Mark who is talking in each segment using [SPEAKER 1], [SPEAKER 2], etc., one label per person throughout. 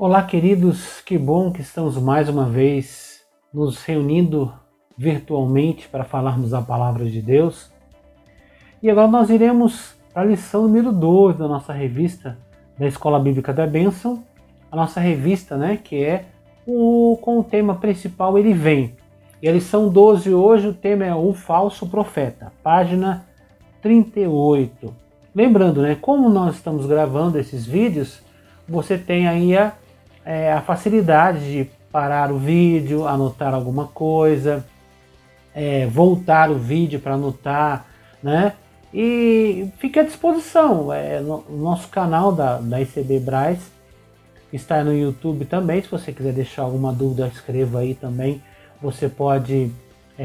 [SPEAKER 1] Olá, queridos, que bom que estamos mais uma vez nos reunindo virtualmente para falarmos a palavra de Deus. E agora nós iremos para a lição número 2 da nossa revista da Escola Bíblica da Bênção, a nossa revista, que é com o tema principal Ele Vem. E a lição 12 hoje, o tema é o falso profeta, página 38. Lembrando, como nós estamos gravando esses vídeos, você tem aí a facilidade de parar o vídeo, anotar alguma coisa, voltar o vídeo para anotar, E fique à disposição. O nosso canal da ICB Braz está no YouTube também. Se você quiser deixar alguma dúvida, escreva aí também. Você pode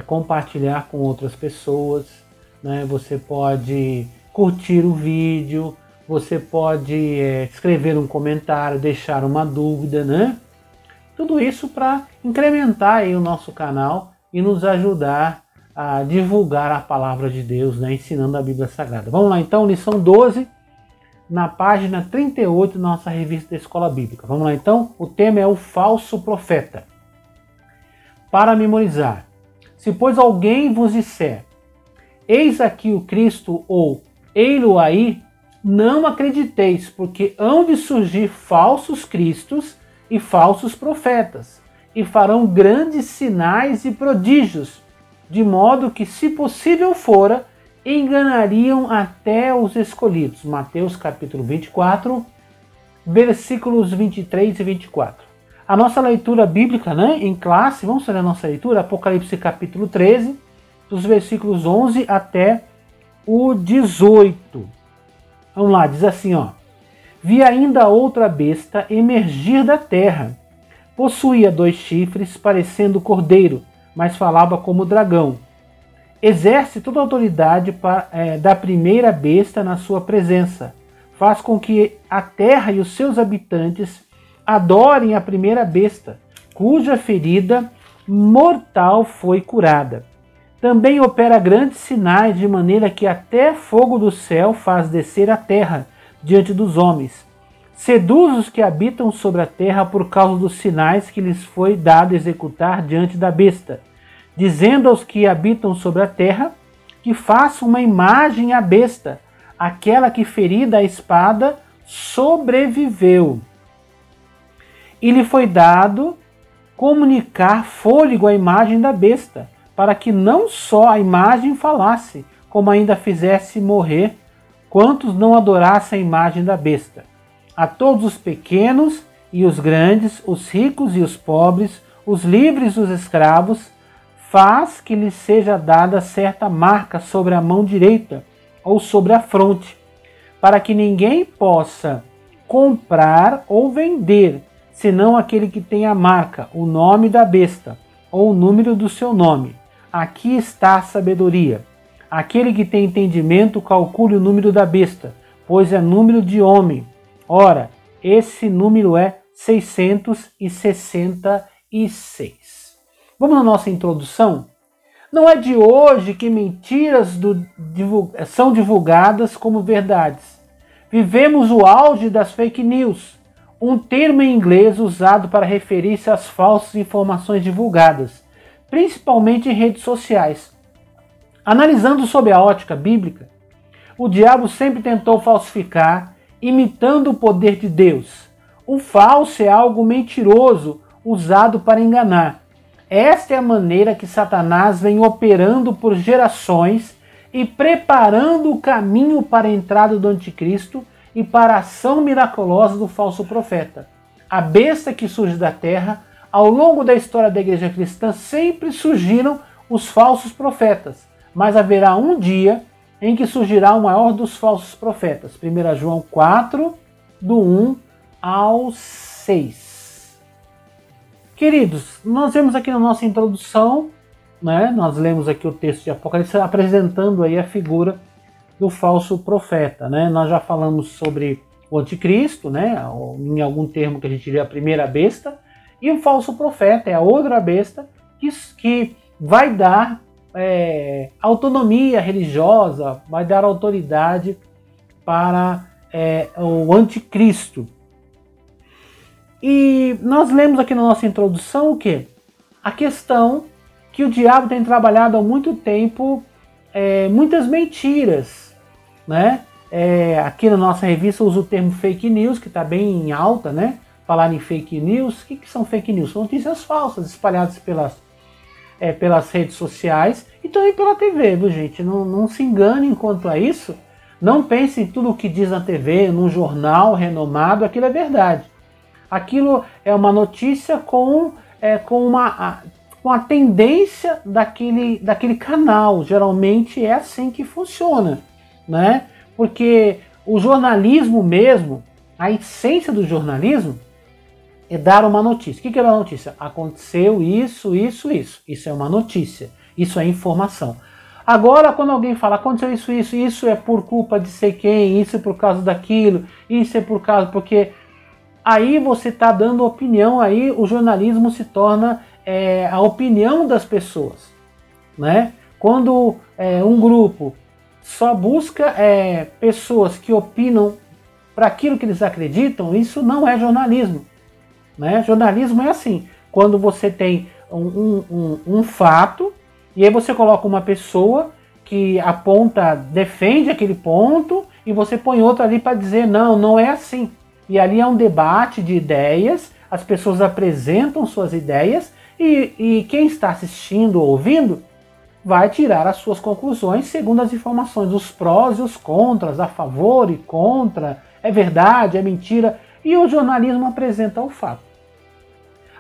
[SPEAKER 1] compartilhar com outras pessoas, Você pode curtir o vídeo. Você pode escrever um comentário, deixar uma dúvida, Tudo isso para incrementar aí o nosso canal e nos ajudar a divulgar a palavra de Deus, ensinando a Bíblia Sagrada. Vamos lá então, lição 12, na página 38 da nossa revista da Escola Bíblica. Vamos lá então, o tema é o falso profeta. Para memorizar: se pois alguém vos disser, eis aqui o Cristo, ou ei-lo aí, não acrediteis, porque hão de surgir falsos cristos e falsos profetas, e farão grandes sinais e prodígios, de modo que, se possível fora, enganariam até os escolhidos. Mateus capítulo 24, versículos 23 e 24. A nossa leitura bíblica, em classe, vamos fazer a nossa leitura, Apocalipse capítulo 13, dos versículos 11 até o 18. Vamos lá, diz assim, Vi ainda outra besta emergir da terra. Possuía 2 chifres, parecendo cordeiro, mas falava como dragão. Exerce toda a autoridade da primeira besta na sua presença. Faz com que a terra e os seus habitantes adorem a primeira besta, cuja ferida mortal foi curada. Também opera grandes sinais, de maneira que até fogo do céu faz descer a terra diante dos homens. Seduz os que habitam sobre a terra por causa dos sinais que lhes foi dado executar diante da besta, dizendo aos que habitam sobre a terra que façam uma imagem à besta, aquela que, ferida a espada, sobreviveu. E lhe foi dado comunicar fôlego à imagem da besta, para que não só a imagem falasse, como ainda fizesse morrer quantos não adorassem a imagem da besta. A todos os pequenos e os grandes, os ricos e os pobres, os livres e os escravos, faz que lhes seja dada certa marca sobre a mão direita ou sobre a fronte, para que ninguém possa comprar ou vender, senão aquele que tem a marca, o nome da besta, ou o número do seu nome. Aqui está a sabedoria. Aquele que tem entendimento, calcule o número da besta, pois é número de homem. Ora, esse número é 666. Vamos na nossa introdução? Não é de hoje que mentiras são divulgadas como verdades. Vivemos o auge das fake news, um termo em inglês usado para referir-se às falsas informações divulgadas, principalmente em redes sociais. Analisando sob a ótica bíblica, o diabo sempre tentou falsificar, imitando o poder de Deus. O falso é algo mentiroso, usado para enganar. Esta é a maneira que Satanás vem operando por gerações e preparando o caminho para a entrada do anticristo e para a ação miraculosa do falso profeta. A besta que surge da terra. Ao longo da história da igreja cristã sempre surgiram os falsos profetas, mas haverá um dia em que surgirá o maior dos falsos profetas. 1 João 4, do 1 ao 6. Queridos, nós vemos aqui na nossa introdução, nós lemos aqui o texto de Apocalipse apresentando aí a figura do falso profeta. Nós já falamos sobre o anticristo, em algum termo que a gente vê a primeira besta, e o falso profeta é a outra besta que vai dar autonomia religiosa, vai dar autoridade para o anticristo. E nós lemos aqui na nossa introdução o quê? A questão que o diabo tem trabalhado há muito tempo muitas mentiras, né? Aqui na nossa revista usa o termo fake news, que está bem em alta, né? Falar em fake news. O que são fake news? São notícias falsas espalhadas pelas redes sociais e também pela TV, viu, gente? Não se engane quanto a isso. Não pense em tudo o que diz na TV, num jornal renomado, aquilo é verdade. Aquilo é uma notícia com a tendência daquele canal. Geralmente é assim que funciona, né? Porque o jornalismo mesmo, a essência do jornalismo é dar uma notícia. O que é uma notícia? Aconteceu isso, isso, isso. Isso é uma notícia. Isso é informação. Agora, quando alguém fala, aconteceu isso, isso, isso é por culpa de sei quem, isso é por causa daquilo, isso é por causa... Porque aí você está dando opinião, aí o jornalismo se torna a opinião das pessoas, né? Quando um grupo só busca pessoas que opinam para aquilo que eles acreditam, isso não é jornalismo, né? Jornalismo é assim, quando você tem um fato e aí você coloca uma pessoa que aponta, defende aquele ponto e você põe outra ali para dizer não é assim. E ali é um debate de ideias, as pessoas apresentam suas ideias e quem está assistindo ou ouvindo vai tirar as suas conclusões segundo as informações, os prós e os contras, a favor e contra, é verdade, é mentira, e o jornalismo apresenta o fato.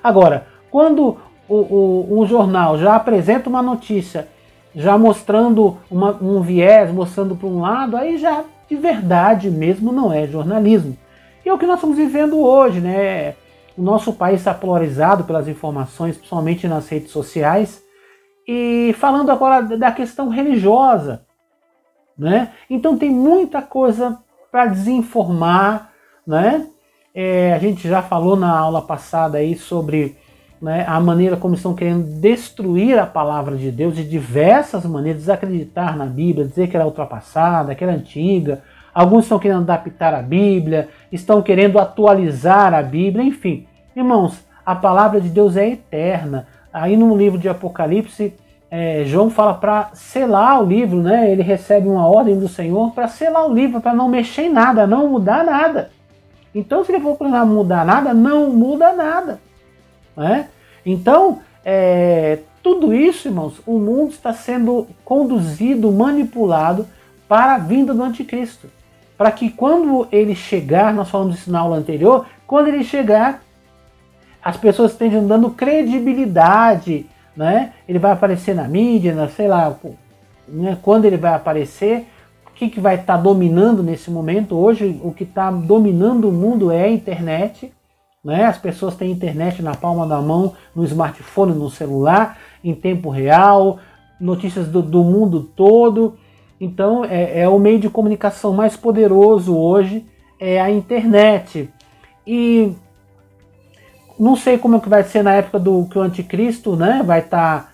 [SPEAKER 1] Agora, quando o jornal já apresenta uma notícia, já mostrando um viés, mostrando para um lado, aí já de verdade mesmo não é jornalismo. E é o que nós estamos vivendo hoje, né? O nosso país está polarizado pelas informações, principalmente nas redes sociais. E falando agora da questão religiosa, né? Então tem muita coisa para desinformar, né? A gente já falou na aula passada aí sobre, né, a maneira como estão querendo destruir a palavra de Deus de diversas maneiras, desacreditar na Bíblia, dizer que ela é ultrapassada, que ela é antiga. Alguns estão querendo adaptar a Bíblia, estão querendo atualizar a Bíblia, enfim. Irmãos, a palavra de Deus é eterna. Aí no livro de Apocalipse, João fala para selar o livro, né? Ele recebe uma ordem do Senhor para selar o livro, para não mexer em nada, não mudar nada. Então, se ele for para não mudar nada, não muda nada, né? Então, tudo isso, irmãos, o mundo está sendo conduzido, manipulado para a vinda do anticristo. Para que quando ele chegar, nós falamos isso na aula anterior, quando ele chegar, as pessoas estejam dando credibilidade, né? Ele vai aparecer na mídia, sei lá, né? Quando ele vai aparecer, o que vai estar dominando nesse momento? Hoje, o que está dominando o mundo é a internet, né? As pessoas têm internet na palma da mão, no smartphone, no celular, em tempo real, notícias do mundo todo. Então, é o meio de comunicação mais poderoso hoje, é a internet. E não sei como é que vai ser na época que o anticristo, né, vai estar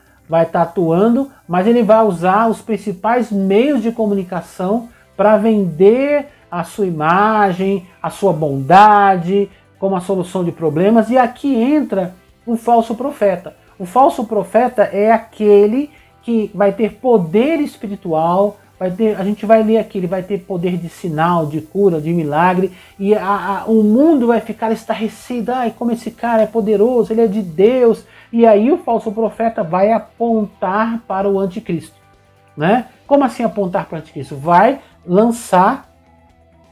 [SPEAKER 1] atuando, mas ele vai usar os principais meios de comunicação para vender a sua imagem, a sua bondade, como a solução de problemas. E aqui entra o falso profeta. O falso profeta é aquele que vai ter poder espiritual, a gente vai ler aqui, ele vai ter poder de sinal, de cura, de milagre, e o mundo vai ficar estarrecido. Ai, como esse cara é poderoso, ele é de Deus. E aí o falso profeta vai apontar para o anticristo, né? Como assim apontar para o anticristo? Vai lançar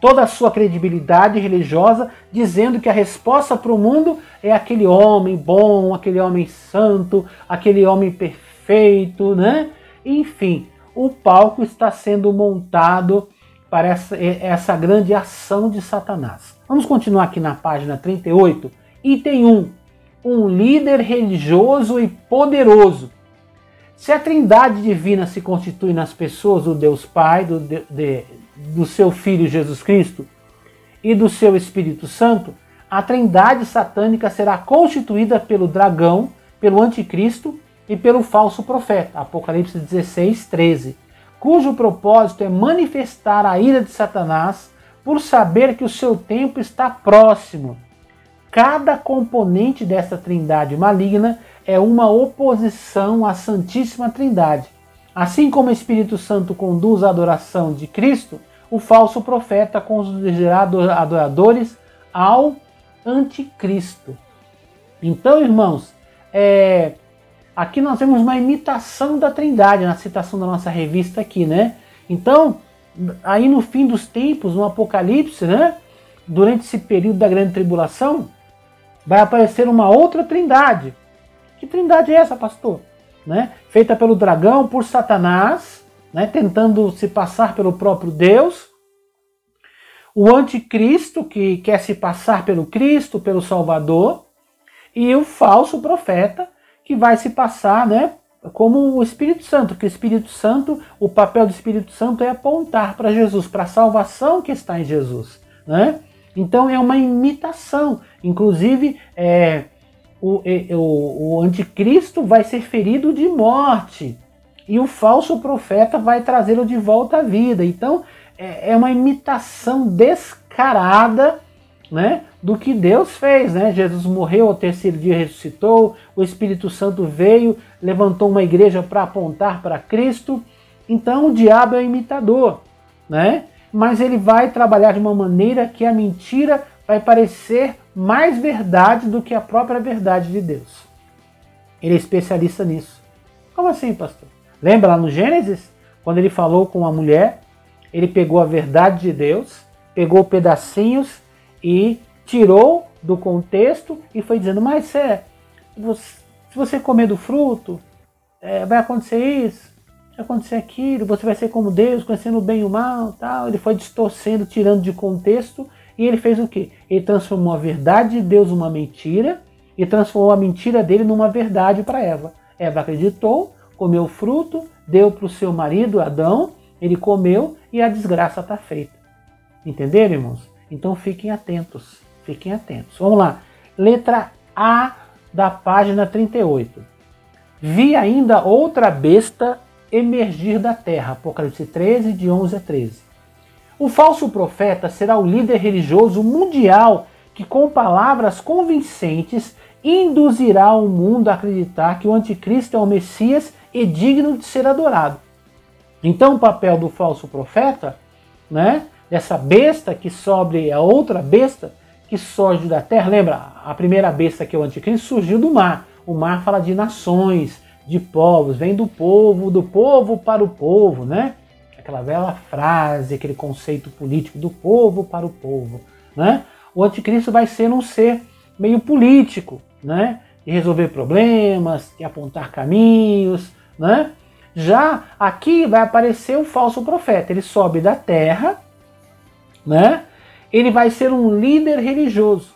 [SPEAKER 1] toda a sua credibilidade religiosa, dizendo que a resposta para o mundo é aquele homem bom, aquele homem santo, aquele homem perfeito, né? Enfim, o palco está sendo montado para essa grande ação de Satanás. Vamos continuar aqui na página 38. Item 1. Um líder religioso e poderoso. Se a trindade divina se constitui nas pessoas do Deus Pai, do seu Filho Jesus Cristo e do seu Espírito Santo, a trindade satânica será constituída pelo dragão, pelo anticristo e pelo falso profeta, Apocalipse 16, 13, cujo propósito é manifestar a ira de Satanás por saber que o seu tempo está próximo. cada componente dessa trindade maligna é uma oposição à Santíssima Trindade. Assim como o Espírito Santo conduz a adoração de Cristo, o falso profeta conduzirá adoradores ao anticristo. Então, irmãos, aqui nós temos uma imitação da Trindade, na citação da nossa revista aqui, né? Então, aí no fim dos tempos, no Apocalipse, né? Durante esse período da grande tribulação, vai aparecer uma outra Trindade. Que Trindade é essa, pastor? Né? Feita pelo dragão, por Satanás, né? Tentando se passar pelo próprio Deus. O anticristo, que quer se passar pelo Cristo, pelo Salvador. E o falso profeta, que vai se passar, né, como o Espírito Santo. Que o Espírito Santo, o papel do Espírito Santo é apontar para Jesus, para a salvação que está em Jesus, né? Então é uma imitação. Inclusive, o anticristo vai ser ferido de morte e o falso profeta vai trazê-lo de volta à vida. Então é uma imitação descarada, né, do que Deus fez, né? Jesus morreu, ao terceiro dia ressuscitou, o Espírito Santo veio, levantou uma igreja para apontar para Cristo. Então o diabo é o imitador, né? Mas ele vai trabalhar de uma maneira que a mentira vai parecer mais verdade do que a própria verdade de Deus. Ele é especialista nisso. Como assim, pastor? Lembra lá no Gênesis, quando ele falou com a mulher, ele pegou a verdade de Deus, pegou pedacinhos e tirou do contexto e foi dizendo, mas se você comer do fruto, vai acontecer isso, vai acontecer aquilo, você vai ser como Deus, conhecendo o bem e o mal, tal. Ele foi distorcendo, tirando de contexto, e ele fez o quê? Ele transformou a verdade de Deus numa mentira, e transformou a mentira dele numa verdade para Eva. Eva acreditou, comeu o fruto, deu para o seu marido, Adão, ele comeu, e a desgraça está feita. Entenderam, irmãos? Então fiquem atentos, fiquem atentos. Vamos lá, letra A da página 38. Vi ainda outra besta emergir da terra, Apocalipse 13, de 11 a 13. O falso profeta será o líder religioso mundial que com palavras convincentes induzirá o mundo a acreditar que o anticristo é o Messias e digno de ser adorado. Então o papel do falso profeta, né, dessa besta que sobe, a outra besta que surge da terra, lembra, a primeira besta que é o anticristo surgiu do mar. O mar fala de nações, de povos, vem do povo para o povo, né? Aquela velha frase, aquele conceito político do povo para o povo, né? O anticristo vai ser um ser meio político, né? De resolver problemas, de apontar caminhos, né? Já aqui vai aparecer o falso profeta, ele sobe da terra, né? Ele vai ser um líder religioso,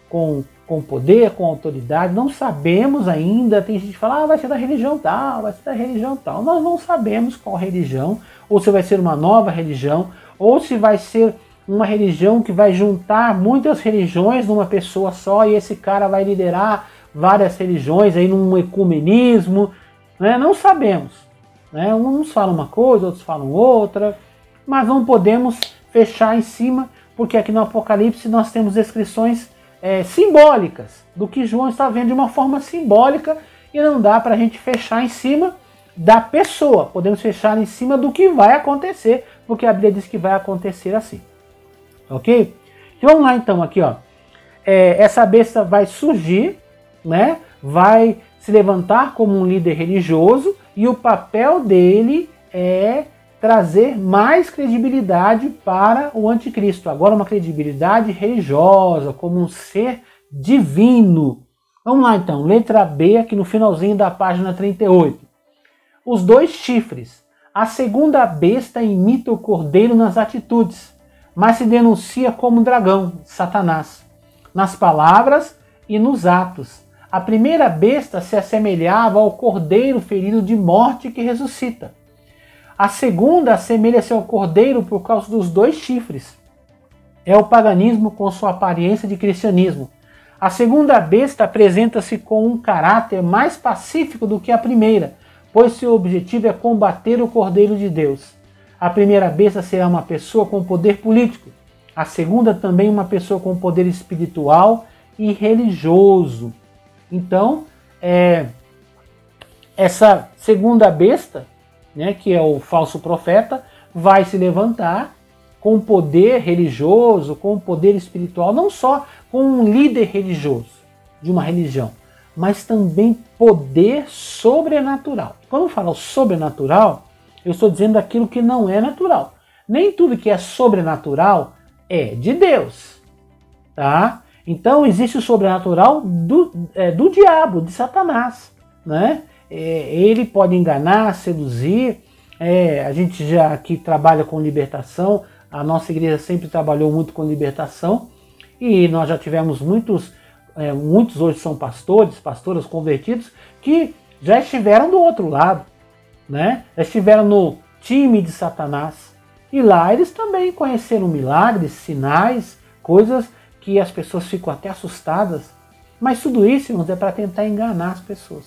[SPEAKER 1] com poder, com autoridade. Não sabemos ainda, tem gente que fala, vai ser da religião tal, vai ser da religião tal. Nós não sabemos qual religião, ou se vai ser uma nova religião, ou se vai ser uma religião que vai juntar muitas religiões numa pessoa só, e esse cara vai liderar várias religiões aí num ecumenismo, né? Não sabemos, né? Uns falam uma coisa, outros falam outra, mas não podemos fechar em cima, porque aqui no Apocalipse nós temos descrições simbólicas do que João está vendo de uma forma simbólica, e não dá para a gente fechar em cima da pessoa, podemos fechar em cima do que vai acontecer, porque a Bíblia diz que vai acontecer assim, ok? Então vamos lá então aqui, ó. Essa besta vai surgir, né? Vai se levantar como um líder religioso, e o papel dele é trazer mais credibilidade para o anticristo. Agora uma credibilidade religiosa, como um ser divino. Vamos lá então, letra B, aqui no finalzinho da página 38. Os dois chifres. A segunda besta imita o cordeiro nas atitudes, mas se denuncia como dragão, Satanás, nas palavras e nos atos. A primeira besta se assemelhava ao cordeiro ferido de morte que ressuscita. A segunda assemelha-se ao cordeiro por causa dos dois chifres. É o paganismo com sua aparência de cristianismo. A segunda besta apresenta-se com um caráter mais pacífico do que a primeira, pois seu objetivo é combater o Cordeiro de Deus. A primeira besta será uma pessoa com poder político. A segunda também uma pessoa com poder espiritual e religioso. Então, essa segunda besta, né, que é o falso profeta, vai se levantar com poder religioso, com poder espiritual, não só com um líder religioso de uma religião, mas também poder sobrenatural. Quando eu falo sobrenatural, eu estou dizendo aquilo que não é natural. Nem tudo que é sobrenatural é de Deus, tá? Então existe o sobrenatural do diabo, de Satanás, né? Ele pode enganar, seduzir. A gente já aqui trabalha com libertação, a nossa igreja sempre trabalhou muito com libertação, e nós já tivemos muitos hoje são pastores, pastoras convertidos, que já estiveram do outro lado, né? Já estiveram no time de Satanás, e lá eles também conheceram milagres, sinais, coisas que as pessoas ficam até assustadas, mas tudo isso, irmãos, é para tentar enganar as pessoas,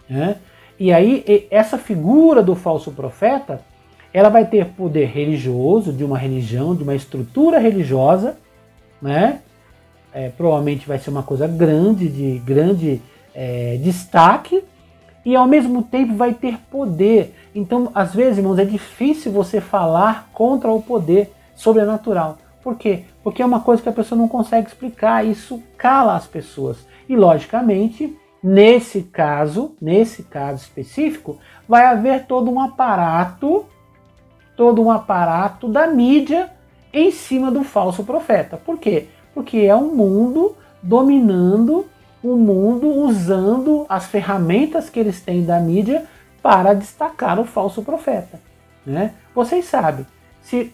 [SPEAKER 1] né? E aí essa figura do falso profeta, ela vai ter poder religioso, de uma religião, de uma estrutura religiosa, né? Provavelmente vai ser uma coisa grande, de grande destaque, e ao mesmo tempo vai ter poder. Então, às vezes, irmãos, é difícil você falar contra o poder sobrenatural. Por quê? Porque é uma coisa que a pessoa não consegue explicar, isso cala as pessoas. E, logicamente, nesse caso específico, vai haver todo um aparato da mídia em cima do falso profeta. Por quê? Porque é um mundo dominando o mundo, usando as ferramentas que eles têm da mídia para destacar o falso profeta, né? Vocês sabem, se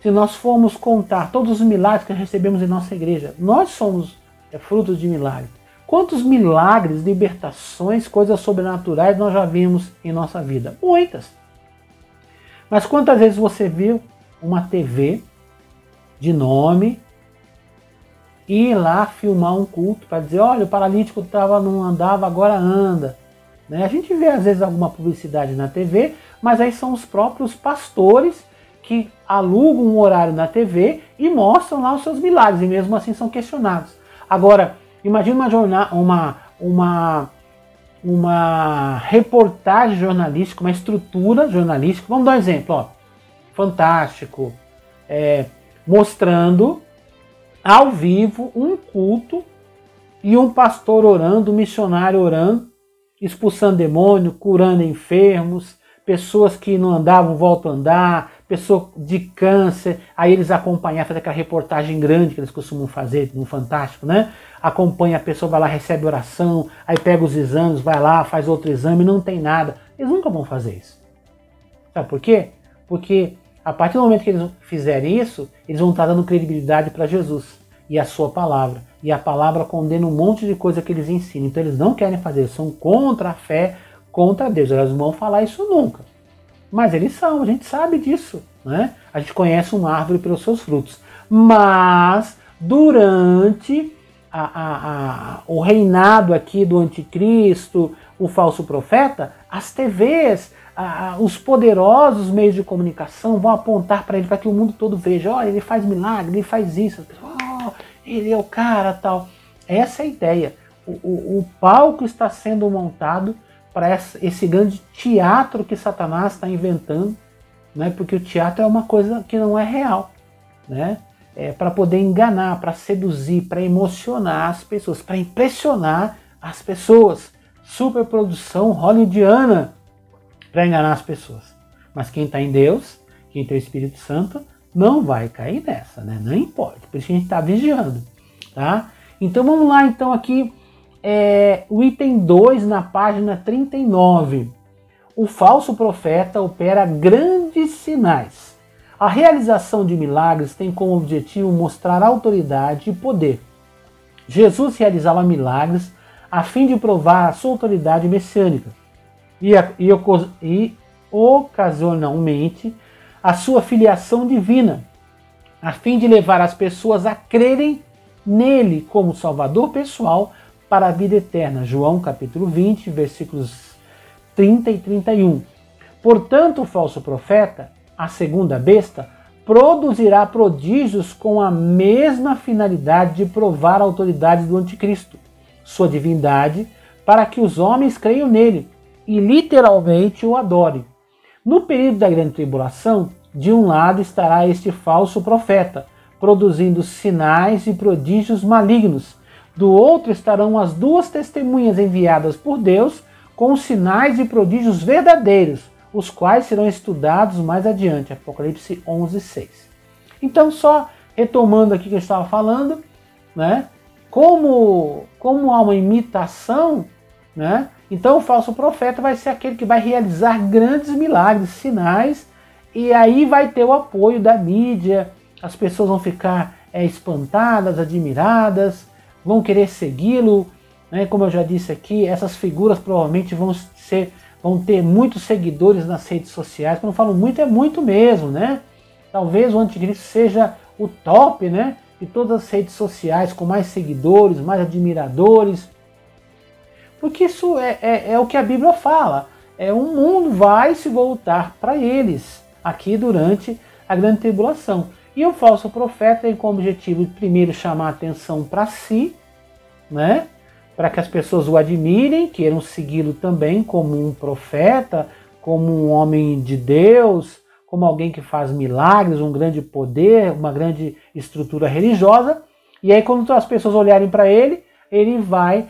[SPEAKER 1] nós formos contar todos os milagres que recebemos em nossa igreja, nós somos frutos de milagres. Quantos milagres, libertações, coisas sobrenaturais nós já vimos em nossa vida? Muitas. Mas quantas vezes você viu uma TV de nome ir lá filmar um culto para dizer, olha, o paralítico não andava, agora anda, né? A gente vê às vezes alguma publicidade na TV, mas aí são os próprios pastores que alugam um horário na TV e mostram lá os seus milagres, e mesmo assim são questionados. Agora, imagina uma reportagem jornalística, uma estrutura jornalística, vamos dar um exemplo, ó, Fantástico, mostrando ao vivo um culto e um pastor orando, um missionário orando, expulsando demônio, curando enfermos, pessoas que não andavam voltam a andar, pessoa de câncer, aí eles acompanham, fazem aquela reportagem grande que eles costumam fazer no Fantástico, né? Acompanha a pessoa, vai lá, recebe oração, aí pega os exames, vai lá, faz outro exame, não tem nada. Eles nunca vão fazer isso. Sabe por quê? Porque a partir do momento que eles fizerem isso, eles vão estar dando credibilidade para Jesus e a sua palavra. E a palavra condena um monte de coisa que eles ensinam. Então eles não querem fazer, eles são contra a fé, contra Deus. Eles não vão falar isso nunca. Mas eles são, a gente sabe disso, né? A gente conhece uma árvore pelos seus frutos. Mas durante o reinado aqui do anticristo, o falso profeta, as TVs, os poderosos meios de comunicação vão apontar para ele, para que o mundo todo veja, olha, ele faz milagre, ele faz isso, ele é o cara, tal. Essa é a ideia. O palco está sendo montado para esse grande teatro que Satanás está inventando, né? Porque o teatro é uma coisa que não é real, né? Para poder enganar, para seduzir, para emocionar as pessoas, para impressionar as pessoas. Superprodução hollywoodiana para enganar as pessoas. Mas quem está em Deus, quem tem o Espírito Santo, não vai cair nessa, né? Não importa. Por isso que a gente está vigiando, tá? Então vamos lá, então aqui o item 2 na página 39. O falso profeta opera grandes sinais. A realização de milagres tem como objetivo mostrar autoridade e poder. Jesus realizava milagres a fim de provar a sua autoridade messiânica e ocasionalmente a sua filiação divina, a fim de levar as pessoas a crerem nele como Salvador pessoal para a vida eterna. João capítulo 20, versículos 30 e 31. Portanto, o falso profeta, a segunda besta, produzirá prodígios com a mesma finalidade de provar a autoridade do anticristo, sua divindade, para que os homens creiam nele e literalmente o adorem. No período da grande tribulação, de um lado estará este falso profeta, produzindo sinais e prodígios malignos. Do outro estarão as duas testemunhas enviadas por Deus, com sinais e prodígios verdadeiros, os quais serão estudados mais adiante. Apocalipse 11:6. Então, só retomando aqui o que eu estava falando, né? Como há uma imitação, né? Então o falso profeta vai ser aquele que vai realizar grandes milagres, sinais, e aí vai ter o apoio da mídia, as pessoas vão ficar espantadas, admiradas, vão querer segui-lo, né? Como eu já disse aqui, essas figuras provavelmente vão ter muitos seguidores nas redes sociais. Quando eu falo muito, é muito mesmo, né? Talvez o anticristo seja o top, né, de todas as redes sociais, com mais seguidores, mais admiradores. Porque isso é o que a Bíblia fala. O mundo vai se voltar para eles aqui durante a grande tribulação. E o falso profeta tem como objetivo, primeiro, chamar a atenção para si, né? Para que as pessoas o admirem, queiram segui-lo também como um profeta, como um homem de Deus, como alguém que faz milagres, um grande poder, uma grande estrutura religiosa. E aí, quando as pessoas olharem para ele, ele vai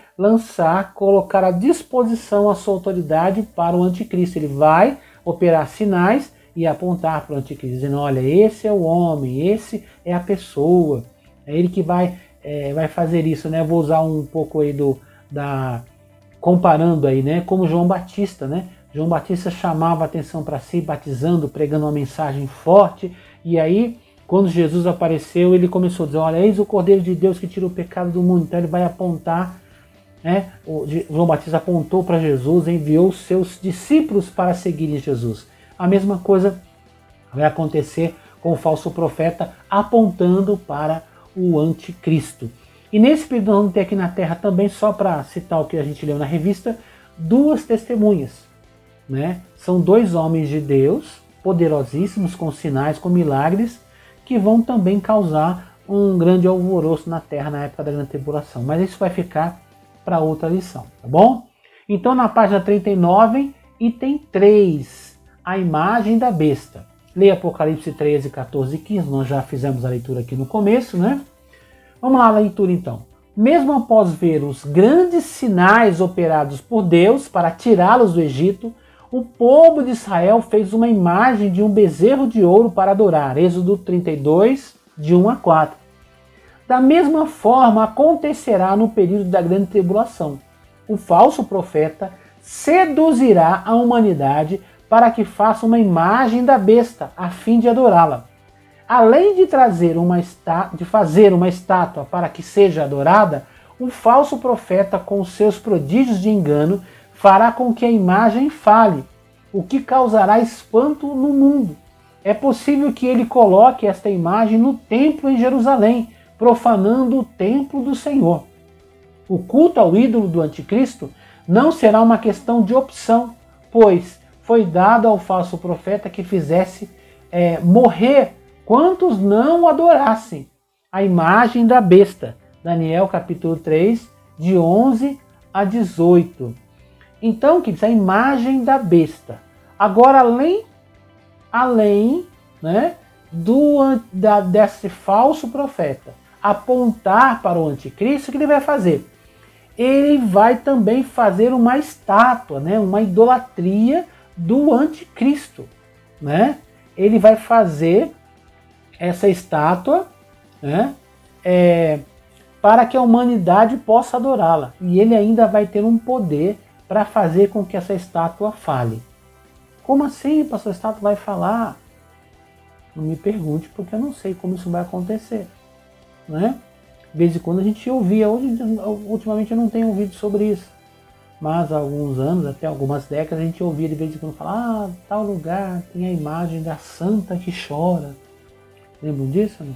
[SPEAKER 1] colocar à disposição a sua autoridade para o anticristo. Ele vai operar sinais e apontar para o anticristo, dizendo: olha, esse é o homem, esse é a pessoa, é ele que vai fazer isso, né? Vou usar um pouco aí comparando aí, né? Como João Batista, né? João Batista chamava a atenção para si, batizando, pregando uma mensagem forte, e aí, quando Jesus apareceu, ele começou a dizer: olha, eis o Cordeiro de Deus que tira o pecado do mundo. Então ele vai apontar, né? João Batista apontou para Jesus, enviou os seus discípulos para seguirem Jesus. A mesma coisa vai acontecer com o falso profeta, apontando para o anticristo. E nesse período nós vamos ter aqui na Terra também, só para citar o que a gente leu na revista, duas testemunhas, né? São dois homens de Deus, poderosíssimos, com sinais, com milagres, que vão também causar um grande alvoroço na Terra na época da grande tribulação. Mas isso vai ficar para outra lição, tá bom? Então na página 39, item 3, a imagem da besta. Leia Apocalipse 13, 14 e 15, nós já fizemos a leitura aqui no começo, né? Vamos lá, a leitura então. Mesmo após ver os grandes sinais operados por Deus para tirá-los do Egito, o povo de Israel fez uma imagem de um bezerro de ouro para adorar. Êxodo 32, de 1 a 4. Da mesma forma acontecerá no período da grande tribulação. O falso profeta seduzirá a humanidade para que faça uma imagem da besta, a fim de adorá-la. Além de fazer uma estátua para que seja adorada, o falso profeta, com seus prodígios de engano, fará com que a imagem fale, o que causará espanto no mundo. É possível que ele coloque esta imagem no templo em Jerusalém, profanando o templo do Senhor. O culto ao ídolo do anticristo não será uma questão de opção, pois foi dado ao falso profeta que fizesse morrer quantos não o adorassem, a imagem da besta. Daniel capítulo 3, de 11 a 18. Então, que diz a imagem da besta. Agora, além né, desse falso profeta apontar para o anticristo, o que ele vai fazer? Ele vai também fazer uma estátua, né, uma idolatria do anticristo, né? Ele vai fazer essa estátua, né, para que a humanidade possa adorá-la. E ele ainda vai ter um poder para fazer com que essa estátua fale. Como assim, pastor? A estátua vai falar? Não me pergunte, porque eu não sei como isso vai acontecer, né? De vez em quando a gente ouvia, ultimamente eu não tenho ouvido sobre isso, mas há alguns anos, até algumas décadas, a gente ouvia de vez em quando falar: tal lugar tem a imagem da santa que chora. Lembram disso? Né?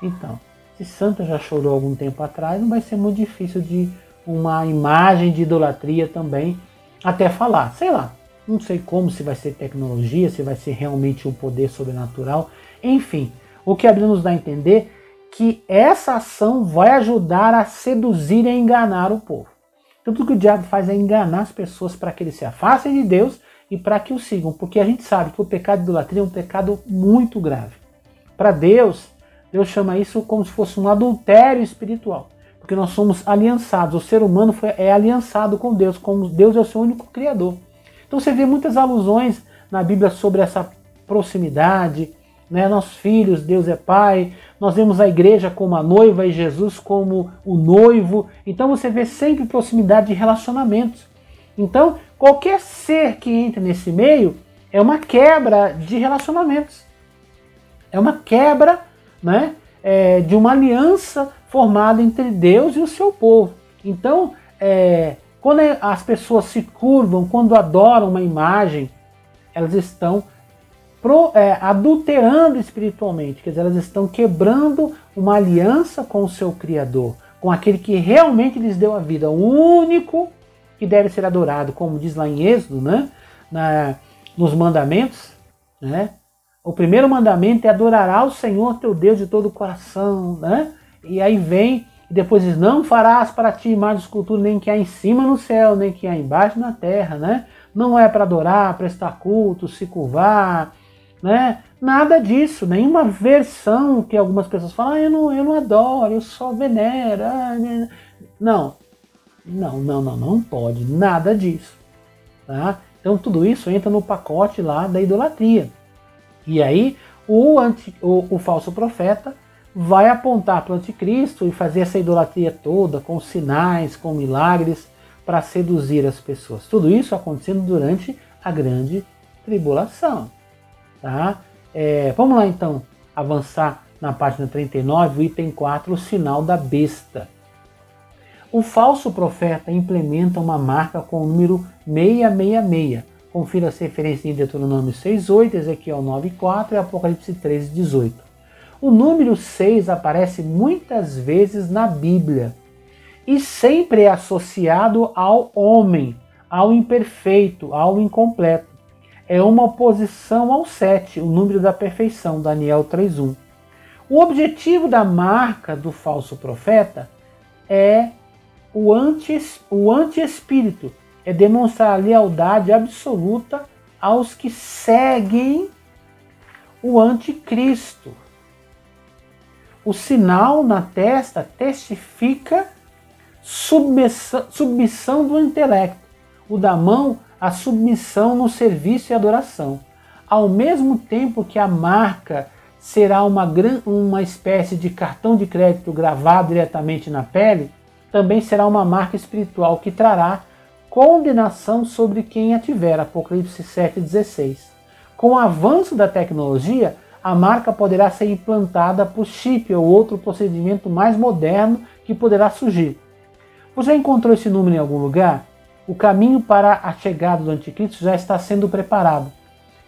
[SPEAKER 1] Então, se santa já chorou algum tempo atrás, não vai ser muito difícil de uma imagem de idolatria também até falar. Sei lá, não sei como, se vai ser tecnologia, se vai ser realmente um poder sobrenatural. Enfim, o que a Bíblia nos dá a entender que essa ação vai ajudar a seduzir e a enganar o povo. Então tudo que o diabo faz é enganar as pessoas para que eles se afastem de Deus e para que o sigam, porque a gente sabe que o pecado de idolatria é um pecado muito grave. Para Deus, Deus chama isso como se fosse um adultério espiritual, porque nós somos aliançados, o ser humano é aliançado com Deus, como Deus é o seu único criador. Então você vê muitas alusões na Bíblia sobre essa proximidade, né? Nós filhos, Deus é Pai, nós vemos a igreja como a noiva e Jesus como o noivo, então você vê sempre proximidade de relacionamentos. Então, qualquer ser que entra nesse meio é uma quebra de relacionamentos. É uma quebra, né, de uma aliança formada entre Deus e o seu povo. Então, quando as pessoas se curvam, quando adoram uma imagem, elas estão adulterando espiritualmente, quer dizer, elas estão quebrando uma aliança com o seu Criador, com aquele que realmente lhes deu a vida, o único que deve ser adorado, como diz lá em Êxodo, né? Nos mandamentos, né? O primeiro mandamento é adorará o Senhor teu Deus de todo o coração, né? E aí vem, e depois diz, não farás para ti imagem de escultura, nem que há em cima no céu, nem que há embaixo na terra, né? Não é para adorar, prestar culto, se curvar, né? Nada disso, nenhuma versão que algumas pessoas falam, eu não adoro, eu só venero. Não pode, nada disso. Tá? Então tudo isso entra no pacote lá da idolatria. E aí o falso profeta vai apontar para o anticristo e fazer essa idolatria toda com sinais, com milagres, para seduzir as pessoas. Tudo isso acontecendo durante a grande tribulação. Tá? Vamos lá então avançar na página 39, o item 4, o sinal da besta. O falso profeta implementa uma marca com o número 666. Confira as referências em Deuteronômio 6:8, Ezequiel 9:4 e Apocalipse 13:18. O número 6 aparece muitas vezes na Bíblia e sempre é associado ao homem, ao imperfeito, ao incompleto. É uma oposição ao 7, o número da perfeição, Daniel 3:1. O objetivo da marca do falso profeta é o anti-espírito, é demonstrar a lealdade absoluta aos que seguem o anticristo. O sinal na testa testifica submissão do intelecto. O da mão, a submissão no serviço e adoração. Ao mesmo tempo que a marca será uma espécie de cartão de crédito gravado diretamente na pele, também será uma marca espiritual que trará condenação sobre quem a tiver, Apocalipse 7:16. Com o avanço da tecnologia, a marca poderá ser implantada por chip ou outro procedimento mais moderno que poderá surgir. Você encontrou esse número em algum lugar? O caminho para a chegada do anticristo já está sendo preparado.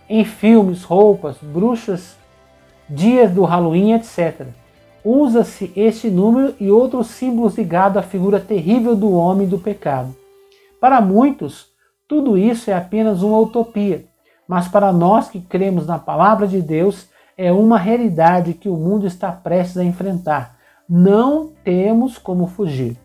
[SPEAKER 1] Em filmes, roupas, bruxas, dias do Halloween, etc. Usa-se este número e outros símbolos ligados à figura terrível do homem e do pecado. Para muitos, tudo isso é apenas uma utopia, mas para nós que cremos na palavra de Deus, é uma realidade que o mundo está prestes a enfrentar. Não temos como fugir.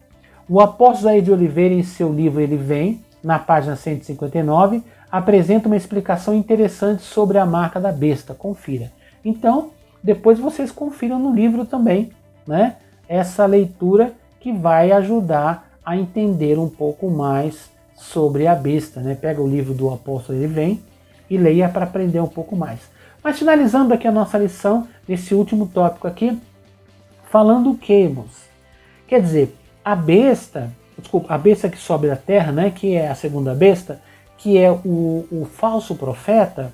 [SPEAKER 1] O apóstolo Jair de Oliveira, em seu livro Ele Vem, na página 159, apresenta uma explicação interessante sobre a marca da besta. Confira. Então, depois vocês confiram no livro também, né? Essa leitura que vai ajudar a entender um pouco mais sobre a besta, né? Pega o livro do apóstolo Ele Vem e leia para aprender um pouco mais. Mas finalizando aqui a nossa lição, nesse último tópico aqui, falando o que, irmãos? Quer dizer, a besta que sobe da terra, né? Que é a segunda besta, que é o falso profeta,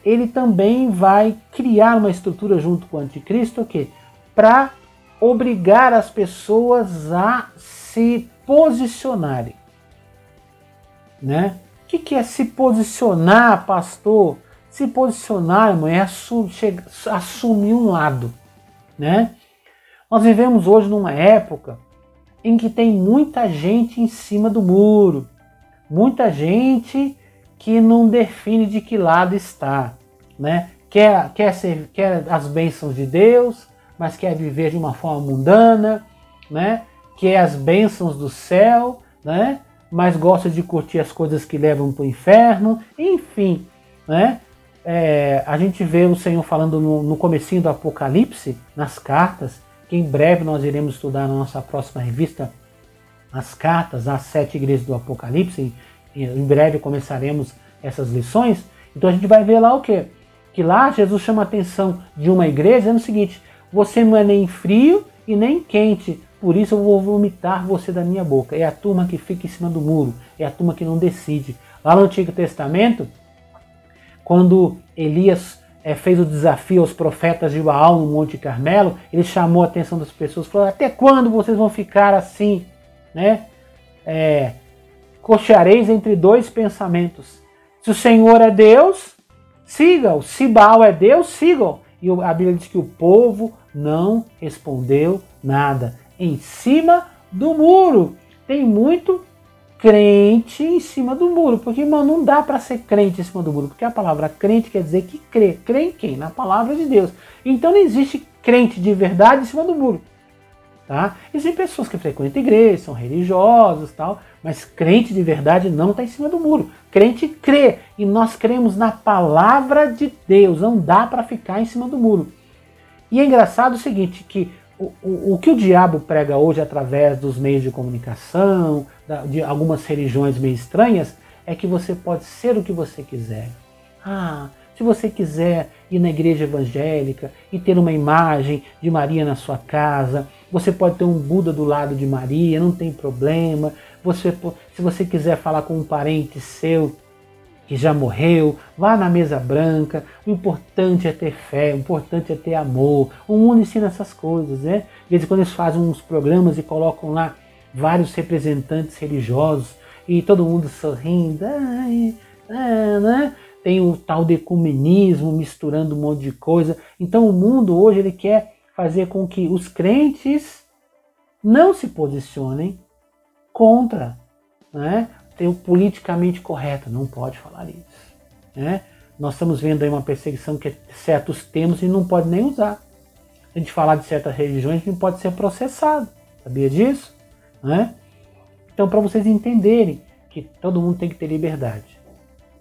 [SPEAKER 1] ele também vai criar uma estrutura junto com o anticristo, para obrigar as pessoas a se posicionarem. Né? O que é se posicionar, pastor? Se posicionar, irmão, é assumir um lado. Né? Nós vivemos hoje numa época em que tem muita gente em cima do muro, muita gente que não define de que lado está, né? quer as bênçãos de Deus, mas quer viver de uma forma mundana, né? Quer as bênçãos do céu, né? Mas gosta de curtir as coisas que levam para o inferno, enfim, né? A gente vê o Senhor falando no comecinho do Apocalipse, nas cartas, que em breve nós iremos estudar na nossa próxima revista, as cartas às 7 igrejas do Apocalipse, em breve começaremos essas lições. Então a gente vai ver lá o quê? Que lá Jesus chama a atenção de uma igreja dizendo o seguinte: você não é nem frio e nem quente, por isso eu vou vomitar você da minha boca. É a turma que fica em cima do muro, é a turma que não decide. Lá no Antigo Testamento, quando Elias fez o desafio aos profetas de Baal no Monte Carmelo, ele chamou a atenção das pessoas, falou: até quando vocês vão ficar assim, né? Cocheareis entre dois pensamentos. Se o Senhor é Deus, siga-o. Se Baal é Deus, siga-o. E a Bíblia diz que o povo não respondeu nada. Em cima do muro. Tem muito crente em cima do muro. Porque, irmão, não dá para ser crente em cima do muro. Porque a palavra crente quer dizer que crê. Crê em quem? Na palavra de Deus. Então não existe crente de verdade em cima do muro. Tá? Existem pessoas que frequentam igreja, são religiosos, tal, mas crente de verdade não está em cima do muro. Crente crê, e nós cremos na palavra de Deus, não dá para ficar em cima do muro. E é engraçado o seguinte, que o que o diabo prega hoje através dos meios de comunicação, de algumas religiões meio estranhas, é que você pode ser o que você quiser. Se você quiser ir na igreja evangélica e ter uma imagem de Maria na sua casa, você pode ter um Buda do lado de Maria, não tem problema. Se você quiser falar com um parente seu que já morreu, vá na mesa branca. O importante é ter fé, o importante é ter amor. O mundo ensina essas coisas, né? De vez em quando eles fazem uns programas e colocam lá vários representantes religiosos e todo mundo sorrindo, né? Tem o tal de ecumenismo, misturando um monte de coisa. Então o mundo hoje ele quer fazer com que os crentes não se posicionem contra, né? Ter o politicamente correto, não pode falar isso, né? Nós estamos vendo aí uma perseguição que certos termos e não pode nem usar. Se a gente falar de certas religiões, não pode ser processado. Sabia disso? Né? Então, para vocês entenderem que todo mundo tem que ter liberdade.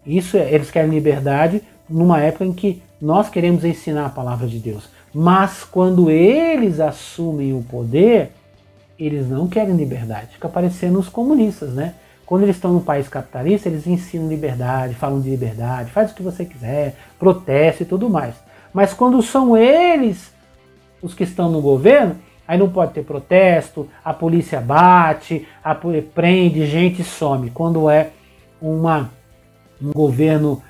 [SPEAKER 1] Eles querem liberdade numa época em que nós queremos ensinar a palavra de Deus. Mas quando eles assumem o poder, eles não querem liberdade. Fica parecendo os comunistas, né? Quando eles estão no país capitalista, eles ensinam liberdade, falam de liberdade, faz o que você quiser, protesta e tudo mais. Mas quando são eles os que estão no governo, aí não pode ter protesto, a polícia bate, prende, gente some. Quando é um governo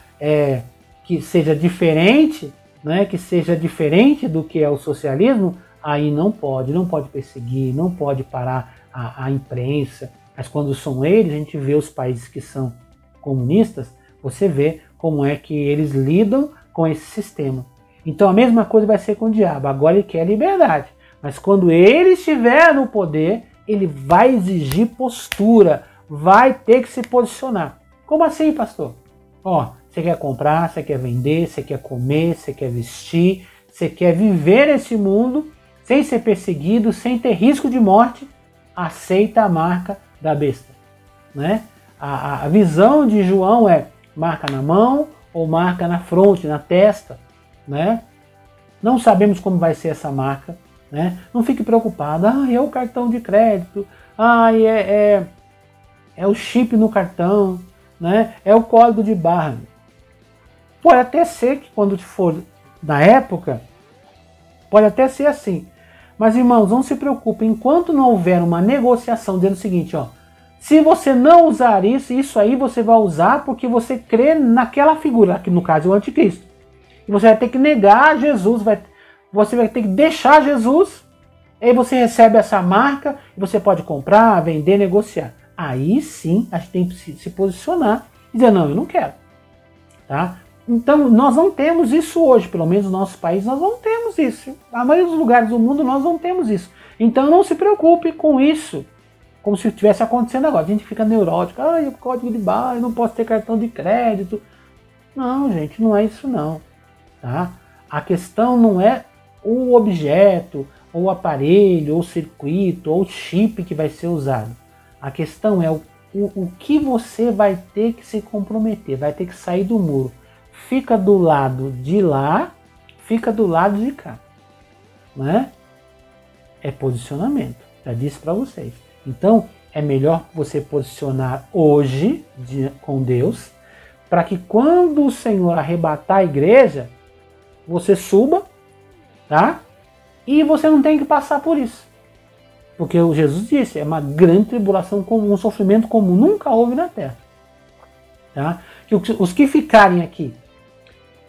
[SPEAKER 1] que seja diferente, né, que seja diferente do que é o socialismo, aí não pode perseguir, não pode parar a imprensa. Mas quando são eles, a gente vê os países que são comunistas, você vê como é que eles lidam com esse sistema. Então a mesma coisa vai ser com o diabo. Agora ele quer liberdade. Mas quando ele estiver no poder, ele vai exigir postura, vai ter que se posicionar. Como assim, pastor? Você quer comprar, você quer vender, você quer comer, você quer vestir, você quer viver nesse mundo sem ser perseguido, sem ter risco de morte, aceita a marca da besta. Né? A visão de João é marca na mão ou marca na fronte, na testa. Né? Não sabemos como vai ser essa marca. Né? Não fique preocupado. É o cartão de crédito. É o chip no cartão. Né? É o código de barra. Pode até ser que quando for na época, pode até ser assim. Mas, irmãos, não se preocupe. Enquanto não houver uma negociação dizendo o seguinte, se você não usar isso aí você vai usar porque você crê naquela figura, que no caso é o anticristo. E você vai ter que negar Jesus, você vai ter que deixar Jesus, aí você recebe essa marca, e você pode comprar, vender, negociar. Aí sim, a gente tem que se posicionar e dizer, não, eu não quero. Tá? Então, nós não temos isso hoje, pelo menos no nosso país, nós não temos isso. Na maioria dos lugares do mundo, nós não temos isso. Então, não se preocupe com isso, como se estivesse acontecendo agora. A gente fica neurótico, o código de barra, eu não posso ter cartão de crédito. Não, gente, não é isso não. tá? A questão não é o objeto, ou o aparelho, ou o circuito, ou o chip que vai ser usado. A questão é o que você vai ter que se comprometer, vai ter que sair do muro. Fica do lado de lá, fica do lado de cá. Né? É posicionamento, já disse para vocês. Então, é melhor você posicionar hoje com Deus, para que quando o Senhor arrebatar a igreja, você suba, tá? E você não tem que passar por isso. Porque o Jesus disse, é uma grande tribulação comum, um sofrimento comum, nunca houve na terra. Tá? Que os que ficarem aqui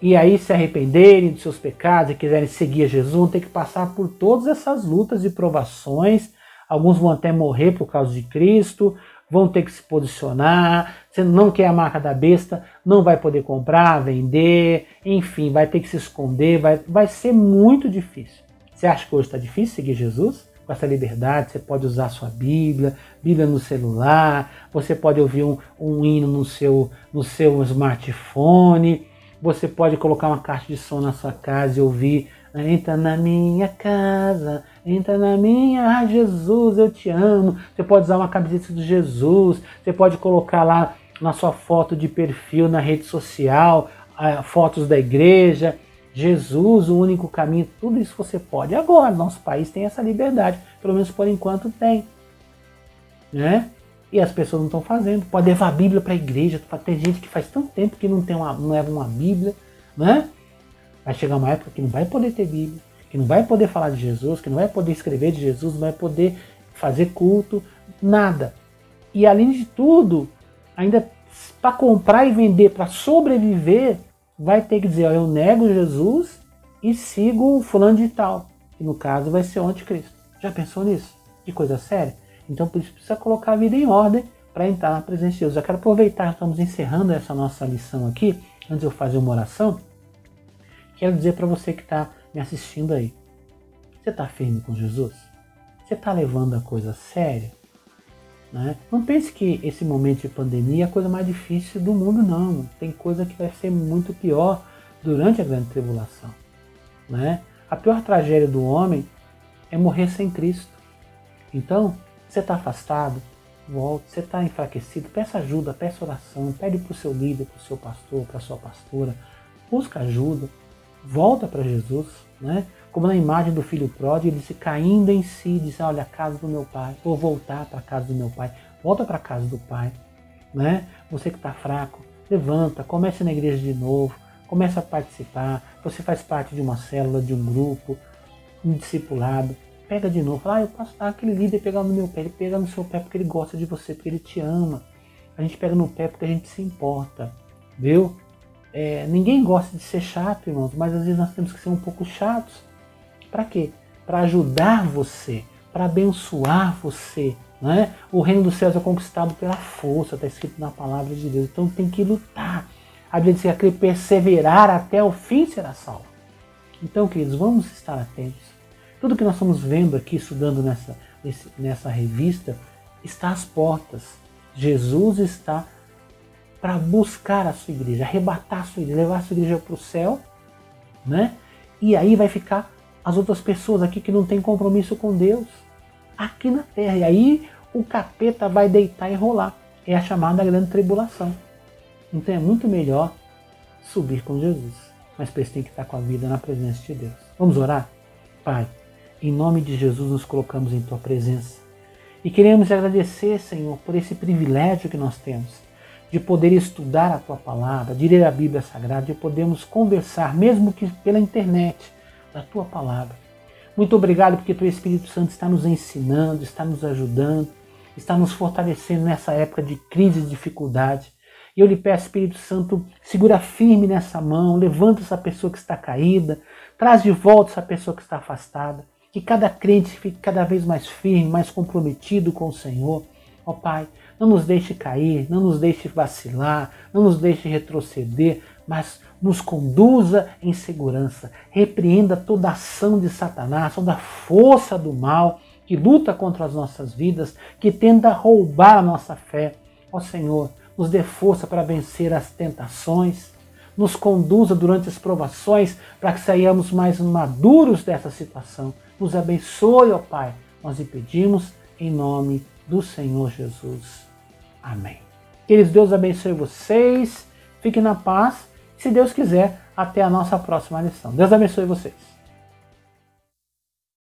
[SPEAKER 1] e aí se arrependerem dos seus pecados e quiserem seguir a Jesus, vão ter que passar por todas essas lutas e provações. Alguns vão até morrer por causa de Cristo, vão ter que se posicionar. Você não quer a marca da besta, não vai poder comprar, vender, enfim, vai ter que se esconder, vai ser muito difícil. Você acha que hoje está difícil seguir Jesus? Com essa liberdade, você pode usar a sua Bíblia no celular, você pode ouvir um hino no seu smartphone, você pode colocar uma caixa de som na sua casa e ouvir, entra na minha casa, entra na minha, Jesus, eu te amo. Você pode usar uma camiseta de Jesus, você pode colocar lá na sua foto de perfil na rede social, fotos da igreja, Jesus, o único caminho, tudo isso você pode. Agora, nosso país tem essa liberdade, pelo menos por enquanto tem. Né? E as pessoas não estão fazendo. Pode levar a Bíblia para a igreja. Tem gente que faz tanto tempo que não leva uma Bíblia. Né? Vai chegar uma época que não vai poder ter Bíblia, que não vai poder falar de Jesus, que não vai poder escrever de Jesus, não vai poder fazer culto, nada. E além de tudo, ainda para comprar e vender, para sobreviver, vai ter que dizer, ó, eu nego Jesus e sigo o fulano de tal, que no caso vai ser o anticristo. Já pensou nisso? Que coisa séria? Então por isso precisa colocar a vida em ordem para entrar na presença de Deus. Eu quero aproveitar, estamos encerrando essa nossa lição aqui, antes de eu fazer uma oração, quero dizer para você que está me assistindo aí, você está firme com Jesus? Você está levando a coisa séria? Né? Não pense que esse momento de pandemia é a coisa mais difícil do mundo, não. Tem coisa que vai ser muito pior durante a grande tribulação. Né? A pior tragédia do homem é morrer sem Cristo. Então, você está afastado, volte. Você está enfraquecido, peça ajuda, peça oração, pede para o seu líder, para o seu pastor, para a sua pastora, busca ajuda, volta para Jesus. Né? Como na imagem do filho pródigo, ele disse, caindo em si, disse, olha, a casa do meu pai, vou voltar para a casa do meu pai, volta para a casa do pai. Né? Você que está fraco, levanta, comece na igreja de novo, comece a participar, você faz parte de uma célula, de um grupo, um discipulado, pega de novo, eu posso dar aquele líder pegar no meu pé, ele pega no seu pé porque ele gosta de você, porque ele te ama. A gente pega no pé porque a gente se importa, viu? Ninguém gosta de ser chato, irmãos, mas às vezes nós temos que ser um pouco chatos. Para quê? Para ajudar você, para abençoar você. Né? O reino dos céus é conquistado pela força, está escrito na palavra de Deus. Então tem que lutar. A Bíblia diz que aquele perseverar até o fim será salvo. Então, queridos, vamos estar atentos. Tudo que nós estamos vendo aqui, estudando nessa revista, está às portas. Jesus está para buscar a sua igreja, arrebatar a sua igreja, levar a sua igreja para o céu, né? E aí vai ficar as outras pessoas aqui que não têm compromisso com Deus, aqui na terra. E aí o capeta vai deitar e rolar. É a chamada grande tribulação. Então é muito melhor subir com Jesus. Mas para isso tem que estar com a vida na presença de Deus. Vamos orar? Pai, em nome de Jesus nos colocamos em Tua presença. E queremos agradecer, Senhor, por esse privilégio que nós temos de poder estudar a Tua palavra, de ler a Bíblia Sagrada, de podermos conversar, mesmo que pela internet, da Tua palavra. Muito obrigado porque Teu Espírito Santo está nos ensinando, está nos ajudando, está nos fortalecendo nessa época de crise e dificuldade. E eu lhe peço, Espírito Santo, segura firme nessa mão, levanta essa pessoa que está caída, traz de volta essa pessoa que está afastada, que cada crente fique cada vez mais firme, mais comprometido com o Senhor. Ó Pai, não nos deixe cair, não nos deixe vacilar, não nos deixe retroceder, mas nos conduza em segurança. Repreenda toda ação de Satanás, toda a força do mal que luta contra as nossas vidas, que tenta roubar a nossa fé. Ó Senhor, nos dê força para vencer as tentações, nos conduza durante as provações, para que saiamos mais maduros dessa situação. Nos abençoe, ó Pai. Nós lhe pedimos em nome do Senhor Jesus. Amém. Queridos, Deus abençoe vocês. Fiquem na paz. Se Deus quiser, até a nossa próxima lição. Deus abençoe vocês.